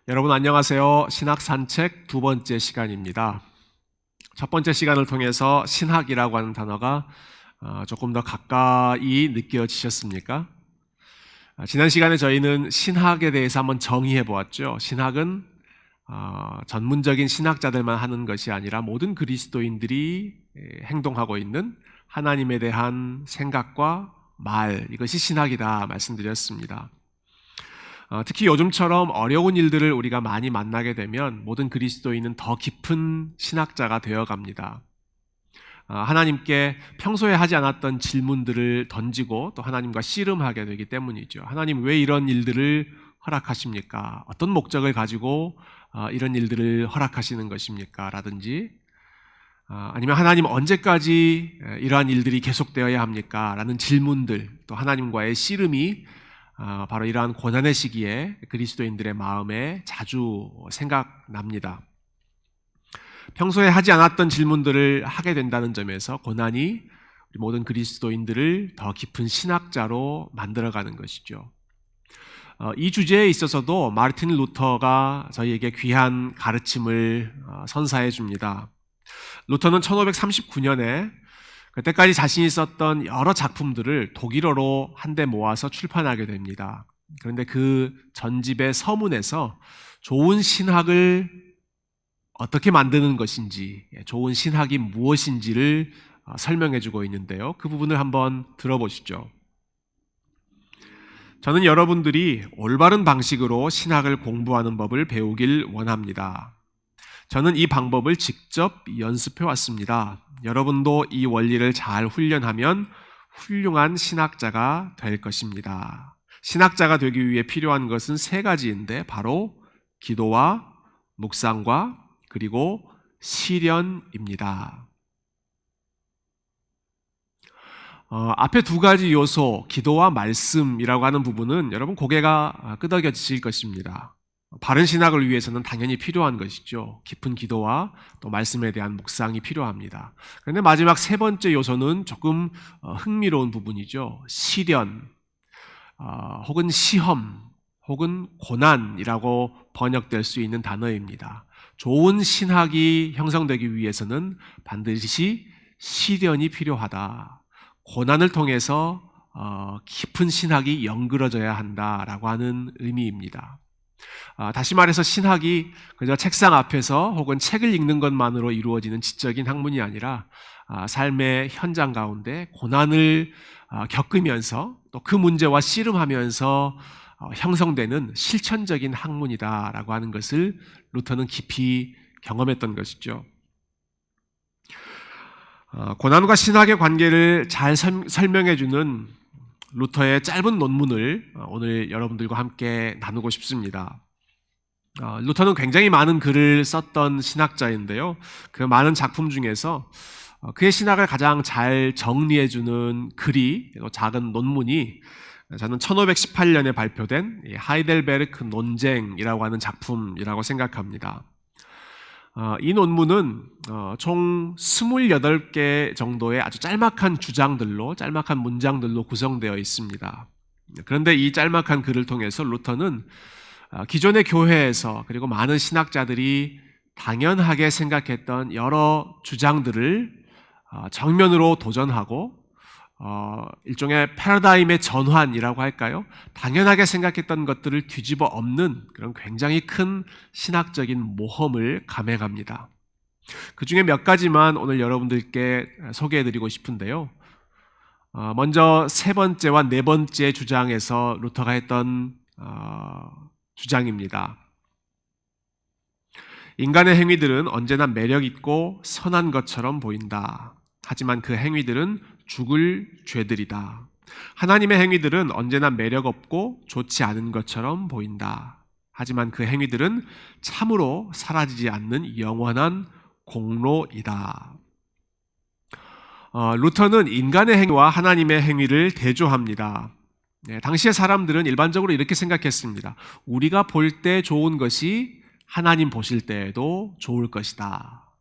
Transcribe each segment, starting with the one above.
여러분 안녕하세요. 신학 산책 두 번째 시간입니다. 첫 번째 시간을 통해서 신학이라고 하는 단어가 조금 더 가까이 느껴지셨습니까? 지난 시간에 저희는 신학에 대해서 한번 정의해 보았죠. 신학은 전문적인 신학자들만 하는 것이 아니라 모든 그리스도인들이 행동하고 있는 하나님에 대한 생각과 말, 이것이 신학이다 말씀드렸습니다. 특히 요즘처럼 어려운 일들을 우리가 많이 만나게 되면 모든 그리스도인은 더 깊은 신학자가 되어갑니다. 하나님께 평소에 하지 않았던 질문들을 던지고 또 하나님과 씨름하게 되기 때문이죠. 하나님 왜 이런 일들을 허락하십니까? 어떤 목적을 가지고 이런 일들을 허락하시는 것입니까? 라든지 아니면 하나님 언제까지 이러한 일들이 계속되어야 합니까? 라는 질문들, 또 하나님과의 씨름이 바로 이러한 고난의 시기에 그리스도인들의 마음에 자주 생각납니다. 평소에 하지 않았던 질문들을 하게 된다는 점에서 고난이 우리 모든 그리스도인들을 더 깊은 신학자로 만들어가는 것이죠. 이 주제에 있어서도 마르틴 루터가 저희에게 귀한 가르침을 선사해 줍니다. 루터는 1539년에 그때까지 자신이 썼던 여러 작품들을 독일어로 한데 모아서 출판하게 됩니다. 그런데 그 전집의 서문에서 좋은 신학을 어떻게 만드는 것인지, 좋은 신학이 무엇인지를 설명해 주고 있는데요. 그 부분을 한번 들어보시죠. 저는 여러분들이 올바른 방식으로 신학을 공부하는 법을 배우길 원합니다. 저는 이 방법을 직접 연습해 왔습니다. 여러분도 이 원리를 잘 훈련하면 훌륭한 신학자가 될 것입니다. 신학자가 되기 위해 필요한 것은 세 가지인데 바로 기도와 묵상과 그리고 실현입니다. 앞에 두 가지 요소, 기도와 말씀이라고 하는 부분은 여러분 고개가 끄덕여지실 것입니다. 바른 신학을 위해서는 당연히 필요한 것이죠. 깊은 기도와 또 말씀에 대한 묵상이 필요합니다. 그런데 마지막 세 번째 요소는 조금 흥미로운 부분이죠. 시련, 혹은 시험, 혹은 고난이라고 번역될 수 있는 단어입니다. 좋은 신학이 형성되기 위해서는 반드시 시련이 필요하다. 고난을 통해서 깊은 신학이 연그러져야 한다라고 하는 의미입니다. 다시 말해서 신학이 그저 책상 앞에서 혹은 책을 읽는 것만으로 이루어지는 지적인 학문이 아니라 삶의 현장 가운데 고난을 겪으면서 또 그 문제와 씨름하면서 형성되는 실천적인 학문이다라고 하는 것을 루터는 깊이 경험했던 것이죠. 고난과 신학의 관계를 잘 설명해주는 루터의 짧은 논문을 오늘 여러분들과 함께 나누고 싶습니다. 루터는 굉장히 많은 글을 썼던 신학자인데요. 그 많은 작품 중에서 그의 신학을 가장 잘 정리해주는 글이 작은 논문이 저는 1518년에 발표된 하이델베르크 논쟁이라고 하는 작품이라고 생각합니다. 이 논문은 총 28개 정도의 아주 짤막한 주장들로, 짤막한 문장들로 구성되어 있습니다. 그런데 이 짤막한 글을 통해서 루터는 기존의 교회에서 그리고 많은 신학자들이 당연하게 생각했던 여러 주장들을 정면으로 도전하고 일종의 패러다임의 전환이라고 할까요? 당연하게 생각했던 것들을 뒤집어 엎는 그런 굉장히 큰 신학적인 모험을 감행합니다. 그 중에 몇 가지만 오늘 여러분들께 소개해드리고 싶은데요. 먼저 세 번째와 네 번째 주장에서 루터가 했던 주장입니다. 인간의 행위들은 언제나 매력있고 선한 것처럼 보인다. 하지만 그 행위들은 죽을 죄들이다. 하나님의 행위들은 언제나 매력없고 좋지 않은 것처럼 보인다. 하지만 그 행위들은 참으로 사라지지 않는 영원한 공로이다. 루터는 인간의 행위와 하나님의 행위를 대조합니다. 당시의 사람들은 일반적으로 이렇게 생각했습니다. 우리가 볼 때 좋은 것이 하나님 보실 때에도 좋을 것이다.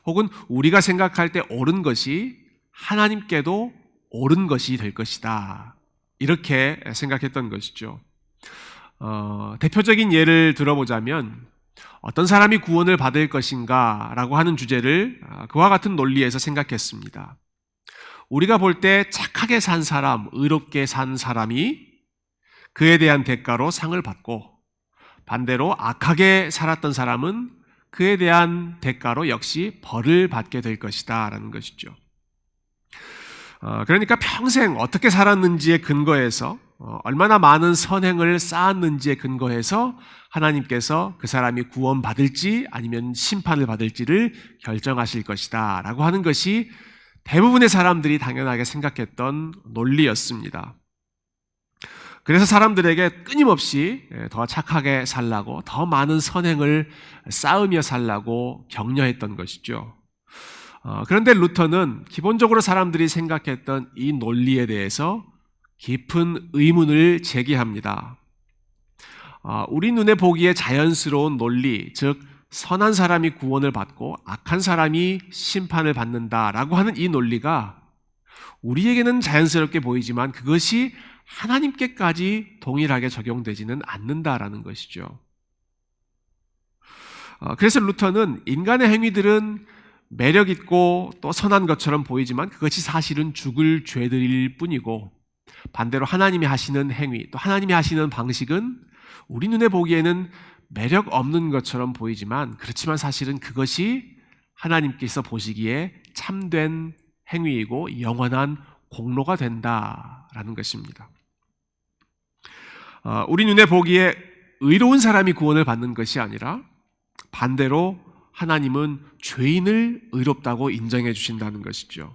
혹은 우리가 생각할 때 옳은 것이 하나님께도 옳은 것이 될 것이다. 이렇게 생각했던 것이죠. 대표적인 예를 들어보자면 어떤 사람이 구원을 받을 것인가 라고 하는 주제를 그와 같은 논리에서 생각했습니다. 우리가 볼 때 착하게 산 사람, 의롭게 산 사람이 그에 대한 대가로 상을 받고, 반대로 악하게 살았던 사람은 그에 대한 대가로 역시 벌을 받게 될 것이다 라는 것이죠. 그러니까 평생 어떻게 살았는지에 근거해서, 얼마나 많은 선행을 쌓았는지에 근거해서 하나님께서 그 사람이 구원받을지 아니면 심판을 받을지를 결정하실 것이다 라고 하는 것이 대부분의 사람들이 당연하게 생각했던 논리였습니다. 그래서 사람들에게 끊임없이 더 착하게 살라고, 더 많은 선행을 쌓으며 살라고 격려했던 것이죠. 그런데 루터는 기본적으로 사람들이 생각했던 이 논리에 대해서 깊은 의문을 제기합니다. 우리 눈에 보기에 자연스러운 논리, 즉 선한 사람이 구원을 받고 악한 사람이 심판을 받는다라고 하는 이 논리가 우리에게는 자연스럽게 보이지만 그것이 하나님께까지 동일하게 적용되지는 않는다라는 것이죠. 그래서 루터는 인간의 행위들은 매력 있고 또 선한 것처럼 보이지만 그것이 사실은 죽을 죄들일 뿐이고, 반대로 하나님이 하시는 행위, 또 하나님이 하시는 방식은 우리 눈에 보기에는 매력 없는 것처럼 보이지만 그렇지만 사실은 그것이 하나님께서 보시기에 참된 행위이고 영원한 공로가 된다라는 것입니다. 우리 눈에 보기에 의로운 사람이 구원을 받는 것이 아니라 반대로 하나님은 죄인을 의롭다고 인정해 주신다는 것이죠.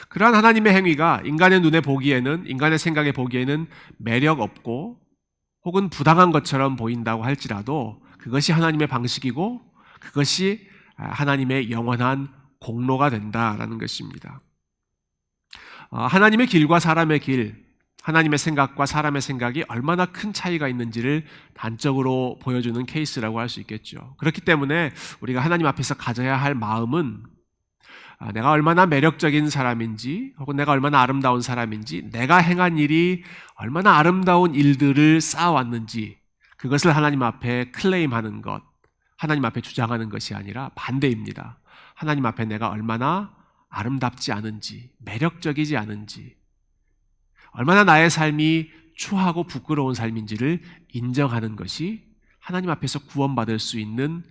그러한 하나님의 행위가 인간의 눈에 보기에는, 인간의 생각에 보기에는 매력 없고 혹은 부당한 것처럼 보인다고 할지라도 그것이 하나님의 방식이고 그것이 하나님의 영원한 공로가 된다라는 것입니다. 하나님의 길과 사람의 길, 하나님의 생각과 사람의 생각이 얼마나 큰 차이가 있는지를 단적으로 보여주는 케이스라고 할 수 있겠죠. 그렇기 때문에 우리가 하나님 앞에서 가져야 할 마음은 내가 얼마나 매력적인 사람인지 혹은 내가 얼마나 아름다운 사람인지, 내가 행한 일이 얼마나 아름다운 일들을 쌓아왔는지 그것을 하나님 앞에 클레임하는 것, 하나님 앞에 주장하는 것이 아니라 반대입니다. 하나님 앞에 내가 얼마나 아름답지 않은지, 매력적이지 않은지, 얼마나 나의 삶이 추하고 부끄러운 삶인지를 인정하는 것이 하나님 앞에서 구원받을 수 있는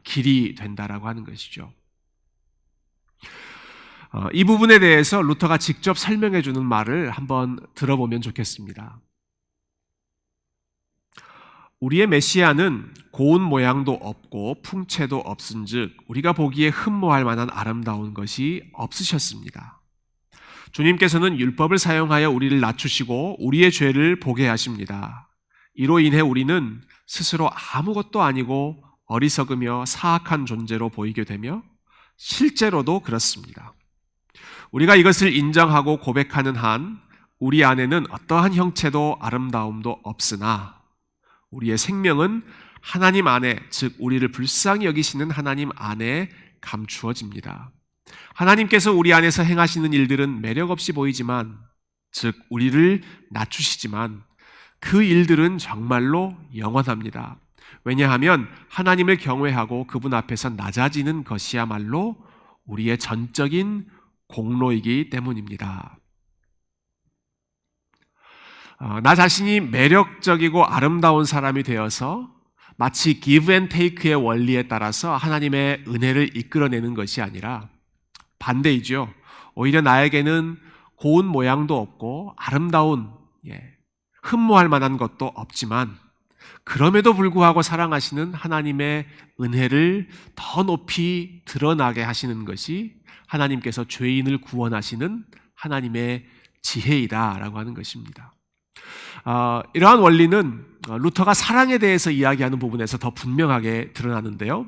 길이 된다라고 하는 것이죠. 이 부분에 대해서 루터가 직접 설명해 주는 말을 한번 들어보면 좋겠습니다. 우리의 메시아는 고운 모양도 없고 풍채도 없은즉 우리가 보기에 흠모할 만한 아름다운 것이 없으셨습니다. 주님께서는 율법을 사용하여 우리를 낮추시고 우리의 죄를 보게 하십니다. 이로 인해 우리는 스스로 아무것도 아니고 어리석으며 사악한 존재로 보이게 되며 실제로도 그렇습니다. 우리가 이것을 인정하고 고백하는 한 우리 안에는 어떠한 형체도 아름다움도 없으나 우리의 생명은 하나님 안에, 즉 우리를 불쌍히 여기시는 하나님 안에 감추어집니다. 하나님께서 우리 안에서 행하시는 일들은 매력 없이 보이지만, 즉 우리를 낮추시지만 그 일들은 정말로 영원합니다. 왜냐하면 하나님을 경외하고 그분 앞에서 낮아지는 것이야말로 우리의 전적인 공로이기 때문입니다. 나 자신이 매력적이고 아름다운 사람이 되어서 마치 give and take의 원리에 따라서 하나님의 은혜를 이끌어내는 것이 아니라 반대이죠. 오히려 나에게는 고운 모양도 없고 아름다운, 흠모할 만한 것도 없지만 그럼에도 불구하고 사랑하시는 하나님의 은혜를 더 높이 드러나게 하시는 것이 하나님께서 죄인을 구원하시는 하나님의 지혜이다라고 하는 것입니다. 이러한 원리는 루터가 사랑에 대해서 이야기하는 부분에서 더 분명하게 드러나는데요.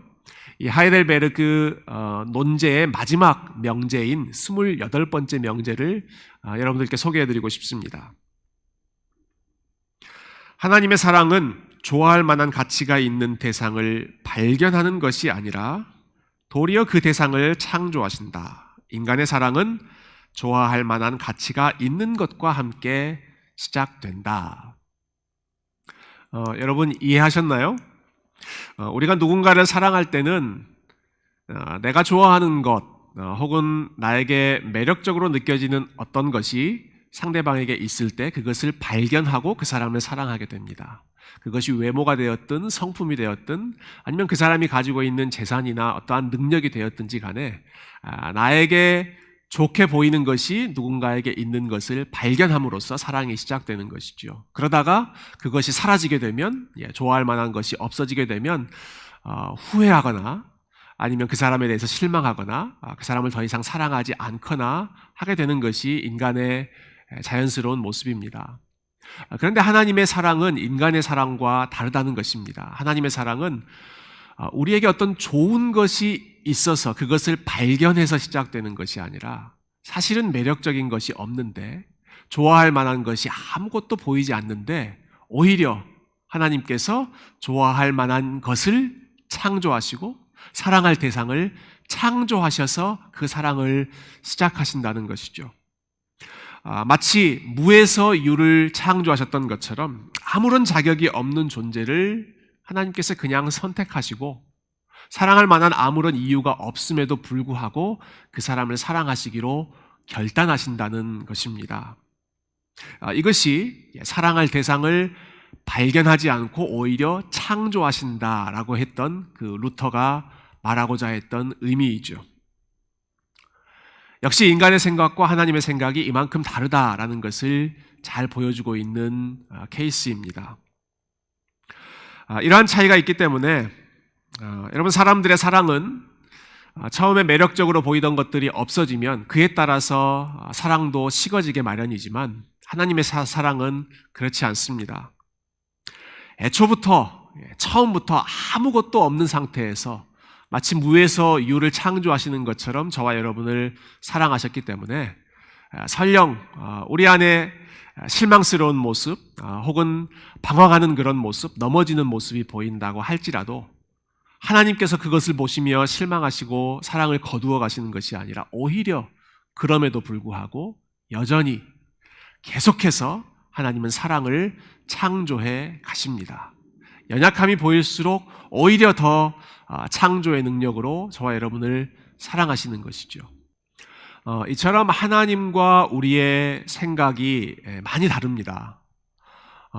이 하이델베르크 논제의 마지막 명제인 28번째 명제를 여러분들께 소개해드리고 싶습니다. 하나님의 사랑은 좋아할 만한 가치가 있는 대상을 발견하는 것이 아니라 도리어 그 대상을 창조하신다. 인간의 사랑은 좋아할 만한 가치가 있는 것과 함께 시작된다. 여러분 이해하셨나요? 우리가 누군가를 사랑할 때는 내가 좋아하는 것 혹은 나에게 매력적으로 느껴지는 어떤 것이 상대방에게 있을 때 그것을 발견하고 그 사람을 사랑하게 됩니다. 그것이 외모가 되었든 성품이 되었든 아니면 그 사람이 가지고 있는 재산이나 어떠한 능력이 되었든지 간에 나에게 좋게 보이는 것이 누군가에게 있는 것을 발견함으로써 사랑이 시작되는 것이죠. 그러다가 그것이 사라지게 되면, 좋아할 만한 것이 없어지게 되면 후회하거나 아니면 그 사람에 대해서 실망하거나 그 사람을 더 이상 사랑하지 않거나 하게 되는 것이 인간의 자연스러운 모습입니다. 그런데 하나님의 사랑은 인간의 사랑과 다르다는 것입니다. 하나님의 사랑은 우리에게 어떤 좋은 것이 있어서 그것을 발견해서 시작되는 것이 아니라 사실은 매력적인 것이 없는데 좋아할 만한 것이 아무것도 보이지 않는데 오히려 하나님께서 좋아할 만한 것을 창조하시고 사랑할 대상을 창조하셔서 그 사랑을 시작하신다는 것이죠. 마치 무에서 유를 창조하셨던 것처럼 아무런 자격이 없는 존재를 하나님께서 그냥 선택하시고 사랑할 만한 아무런 이유가 없음에도 불구하고 그 사람을 사랑하시기로 결단하신다는 것입니다. 이것이 사랑할 대상을 발견하지 않고 오히려 창조하신다라고 했던 그 루터가 말하고자 했던 의미이죠. 역시 인간의 생각과 하나님의 생각이 이만큼 다르다라는 것을 잘 보여주고 있는 케이스입니다. 이러한 차이가 있기 때문에 여러분 사람들의 사랑은 처음에 매력적으로 보이던 것들이 없어지면 그에 따라서 사랑도 식어지게 마련이지만 하나님의 사랑은 그렇지 않습니다. 애초부터 처음부터 아무것도 없는 상태에서 마치 무에서 유를 창조하시는 것처럼 저와 여러분을 사랑하셨기 때문에 설령 우리 안에 실망스러운 모습 혹은 방황하는 그런 모습, 넘어지는 모습이 보인다고 할지라도 하나님께서 그것을 보시며 실망하시고 사랑을 거두어 가시는 것이 아니라 오히려 그럼에도 불구하고 여전히 계속해서 하나님은 사랑을 창조해 가십니다. 연약함이 보일수록 오히려 더 창조의 능력으로 저와 여러분을 사랑하시는 것이죠. 이처럼 하나님과 우리의 생각이 많이 다릅니다.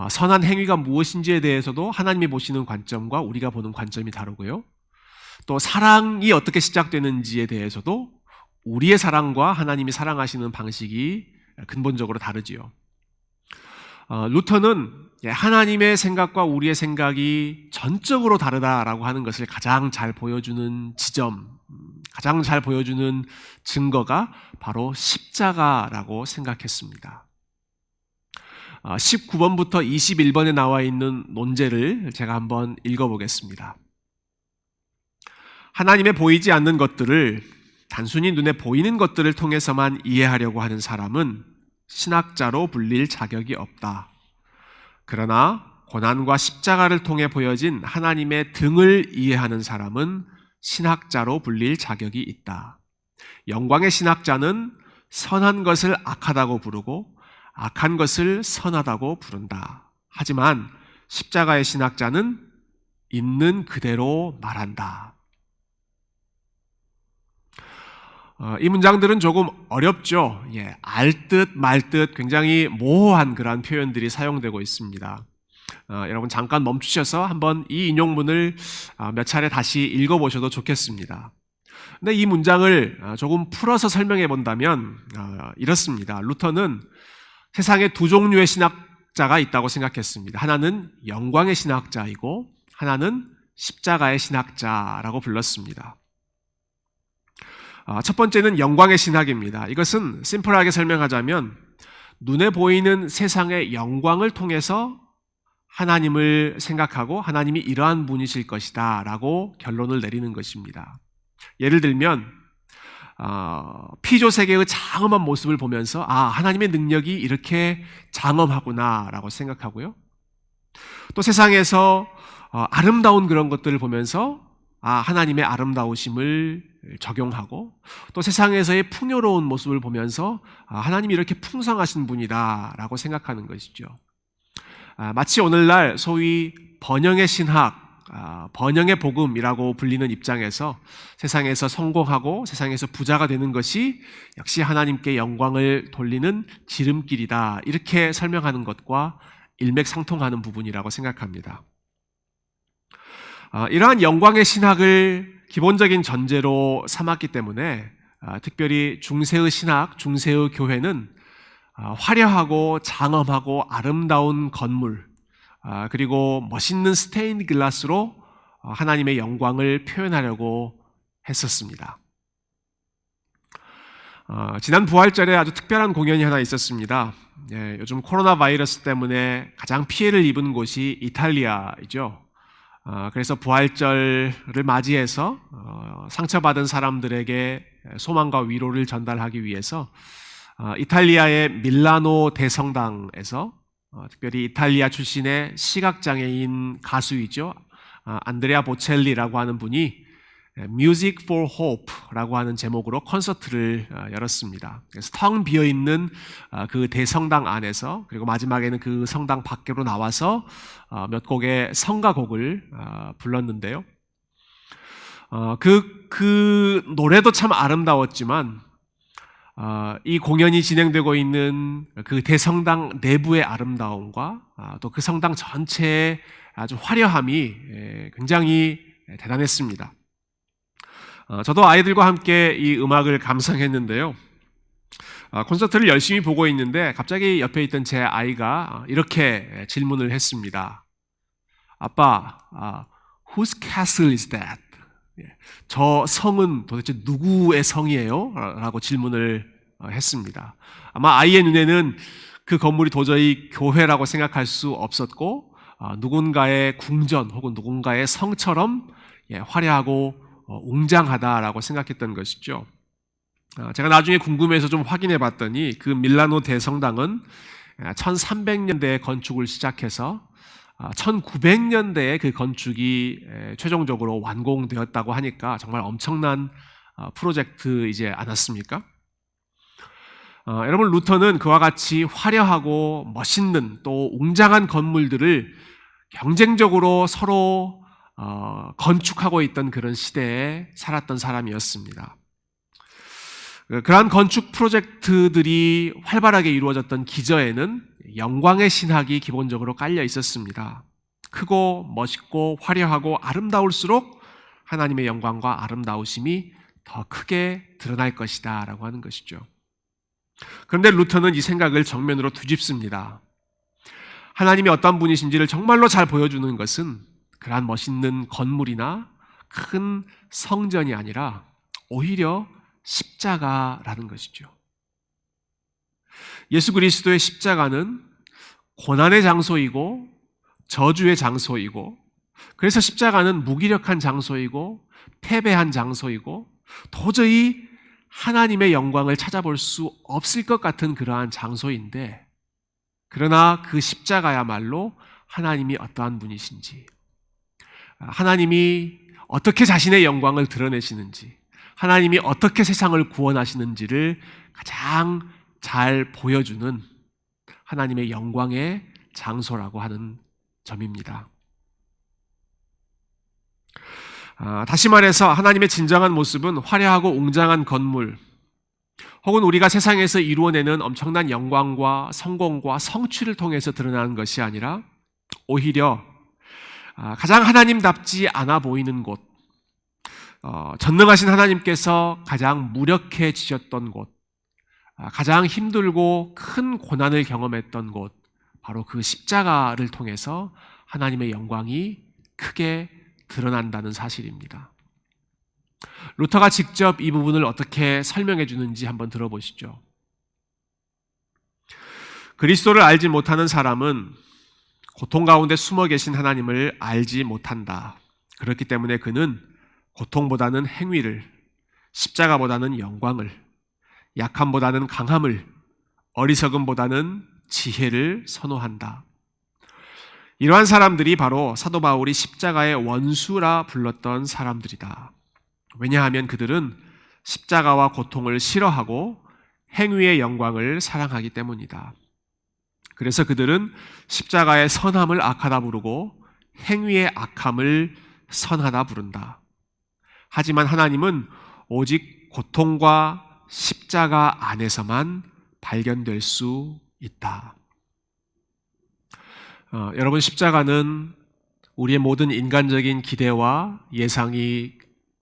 선한 행위가 무엇인지에 대해서도 하나님이 보시는 관점과 우리가 보는 관점이 다르고요. 또 사랑이 어떻게 시작되는지에 대해서도 우리의 사랑과 하나님이 사랑하시는 방식이 근본적으로 다르지요. 루터는 하나님의 생각과 우리의 생각이 전적으로 다르다라고 하는 것을 가장 잘 보여주는 지점, 가장 잘 보여주는 증거가 바로 십자가라고 생각했습니다. 19번부터 21번에 나와 있는 논제를 제가 한번 읽어보겠습니다. 하나님의 보이지 않는 것들을 단순히 눈에 보이는 것들을 통해서만 이해하려고 하는 사람은 신학자로 불릴 자격이 없다. 그러나 고난과 십자가를 통해 보여진 하나님의 등을 이해하는 사람은 신학자로 불릴 자격이 있다. 영광의 신학자는 선한 것을 악하다고 부르고 악한 것을 선하다고 부른다. 하지만 십자가의 신학자는 있는 그대로 말한다. 이 문장들은 조금 어렵죠. 알 듯 말 듯 굉장히 모호한 그러한 표현들이 사용되고 있습니다. 여러분 잠깐 멈추셔서 한번 이 인용문을 몇 차례 다시 읽어보셔도 좋겠습니다. 근데 이 문장을 조금 풀어서 설명해 본다면 이렇습니다. 루터는 세상에 두 종류의 신학자가 있다고 생각했습니다. 하나는 영광의 신학자이고 하나는 십자가의 신학자라고 불렀습니다. 첫 번째는 영광의 신학입니다. 이것은 심플하게 설명하자면 눈에 보이는 세상의 영광을 통해서 하나님을 생각하고 하나님이 이러한 분이실 것이다 라고 결론을 내리는 것입니다. 예를 들면 피조 세계의 장엄한 모습을 보면서 하나님의 능력이 이렇게 장엄하구나 라고 생각하고요. 또 세상에서 아름다운 그런 것들을 보면서 하나님의 아름다우심을 적용하고, 또 세상에서의 풍요로운 모습을 보면서 하나님이 이렇게 풍성하신 분이다라고 생각하는 것이죠. 마치 오늘날 소위 번영의 신학, 번영의 복음이라고 불리는 입장에서 세상에서 성공하고 세상에서 부자가 되는 것이 역시 하나님께 영광을 돌리는 지름길이다, 이렇게 설명하는 것과 일맥상통하는 부분이라고 생각합니다. 이러한 영광의 신학을 기본적인 전제로 삼았기 때문에 특별히 중세의 신학, 중세의 교회는 화려하고 장엄하고 아름다운 건물, 그리고 멋있는 스테인드 글라스로 하나님의 영광을 표현하려고 했었습니다. 지난 부활절에 아주 특별한 공연이 하나 있었습니다. 요즘 코로나 바이러스 때문에 가장 피해를 입은 곳이 이탈리아이죠. 그래서 부활절을 맞이해서 상처받은 사람들에게 소망과 위로를 전달하기 위해서 이탈리아의 밀라노 대성당에서 특별히 이탈리아 출신의 시각장애인 가수이죠, 안드레아 보첼리라고 하는 분이 Music for Hope라고 하는 제목으로 콘서트를 열었습니다. 그래서 텅 비어있는 그 대성당 안에서, 그리고 마지막에는 그 성당 밖으로 나와서 몇 곡의 성가곡을 불렀는데요. 그 노래도 참 아름다웠지만 이 공연이 진행되고 있는 그 대성당 내부의 아름다움과 또 그 성당 전체의 아주 화려함이 굉장히 대단했습니다. 저도 아이들과 함께 이 음악을 감상했는데요. 콘서트를 열심히 보고 있는데 갑자기 옆에 있던 제 아이가 이렇게 질문을 했습니다. 아빠, whose castle is that? 저 성은 도대체 누구의 성이에요? 라고 질문을 했습니다. 아마 아이의 눈에는 그 건물이 도저히 교회라고 생각할 수 없었고, 누군가의 궁전 혹은 누군가의 성처럼 화려하고 웅장하다라고 생각했던 것이죠. 제가 나중에 궁금해서 좀 확인해 봤더니 그 밀라노 대성당은 1300년대에 건축을 시작해서 1900년대에 그 건축이 최종적으로 완공되었다고 하니까 정말 엄청난 프로젝트이지 않았습니까? 여러분, 루터는 그와 같이 화려하고 멋있는 또 웅장한 건물들을 경쟁적으로 서로 건축하고 있던 그런 시대에 살았던 사람이었습니다. 그러한 건축 프로젝트들이 활발하게 이루어졌던 기저에는 영광의 신학이 기본적으로 깔려 있었습니다. 크고 멋있고 화려하고 아름다울수록 하나님의 영광과 아름다우심이 더 크게 드러날 것이다 라고 하는 것이죠. 그런데 루터는 이 생각을 정면으로 뒤집습니다. 하나님이 어떤 분이신지를 정말로 잘 보여주는 것은 그러한 멋있는 건물이나 큰 성전이 아니라 오히려 십자가라는 것이죠. 예수 그리스도의 십자가는 고난의 장소이고 저주의 장소이고, 그래서 십자가는 무기력한 장소이고 패배한 장소이고 도저히 하나님의 영광을 찾아볼 수 없을 것 같은 그러한 장소인데, 그러나 그 십자가야말로 하나님이 어떠한 분이신지, 하나님이 어떻게 자신의 영광을 드러내시는지, 하나님이 어떻게 세상을 구원하시는지를 가장 잘 보여주는 하나님의 영광의 장소라고 하는 점입니다. 다시 말해서 하나님의 진정한 모습은 화려하고 웅장한 건물 혹은 우리가 세상에서 이루어내는 엄청난 영광과 성공과 성취를 통해서 드러나는 것이 아니라 오히려 가장 하나님답지 않아 보이는 곳, 전능하신 하나님께서 가장 무력해지셨던 곳, 가장 힘들고 큰 고난을 경험했던 곳, 바로 그 십자가를 통해서 하나님의 영광이 크게 드러난다는 사실입니다. 루터가 직접 이 부분을 어떻게 설명해 주는지 한번 들어보시죠. 그리스도를 알지 못하는 사람은 고통 가운데 숨어 계신 하나님을 알지 못한다. 그렇기 때문에 그는 고통보다는 행위를, 십자가보다는 영광을, 약함보다는 강함을, 어리석음보다는 지혜를 선호한다. 이러한 사람들이 바로 사도 바울이 십자가의 원수라 불렀던 사람들이다. 왜냐하면 그들은 십자가와 고통을 싫어하고 행위의 영광을 사랑하기 때문이다. 그래서 그들은 십자가의 선함을 악하다 부르고 행위의 악함을 선하다 부른다. 하지만 하나님은 오직 고통과 십자가 안에서만 발견될 수 있다. 여러분, 십자가는 우리의 모든 인간적인 기대와 예상이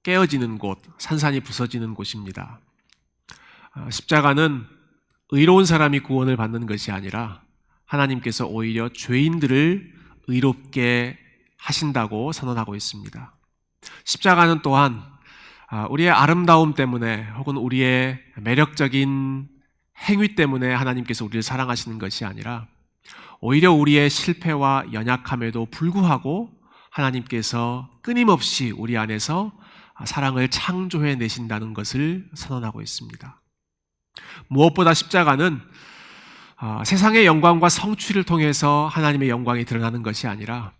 깨어지는 곳, 산산이 부서지는 곳입니다. 십자가는 의로운 사람이 구원을 받는 것이 아니라 하나님께서 오히려 죄인들을 의롭게 하신다고 선언하고 있습니다. 십자가는 또한 우리의 아름다움 때문에 혹은 우리의 매력적인 행위 때문에 하나님께서 우리를 사랑하시는 것이 아니라 오히려 우리의 실패와 연약함에도 불구하고 하나님께서 끊임없이 우리 안에서 사랑을 창조해 내신다는 것을 선언하고 있습니다. 무엇보다 십자가는 세상의 영광과 성취를 통해서 하나님의 영광이 드러나는 것이 아니라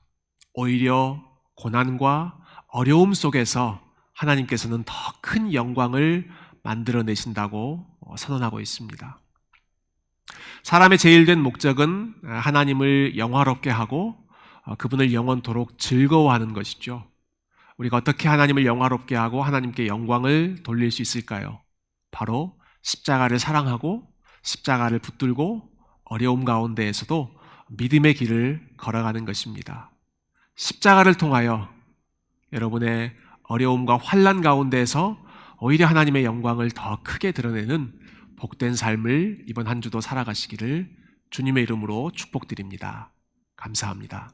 오히려 고난과 어려움 속에서 하나님께서는 더 큰 영광을 만들어내신다고 선언하고 있습니다. 사람의 제일된 목적은 하나님을 영화롭게 하고 그분을 영원토록 즐거워하는 것이죠. 우리가 어떻게 하나님을 영화롭게 하고 하나님께 영광을 돌릴 수 있을까요? 바로 십자가를 사랑하고 십자가를 붙들고 어려움 가운데에서도 믿음의 길을 걸어가는 것입니다. 십자가를 통하여 여러분의 어려움과 환난 가운데에서 오히려 하나님의 영광을 더 크게 드러내는 복된 삶을 이번 한 주도 살아가시기를 주님의 이름으로 축복드립니다. 감사합니다.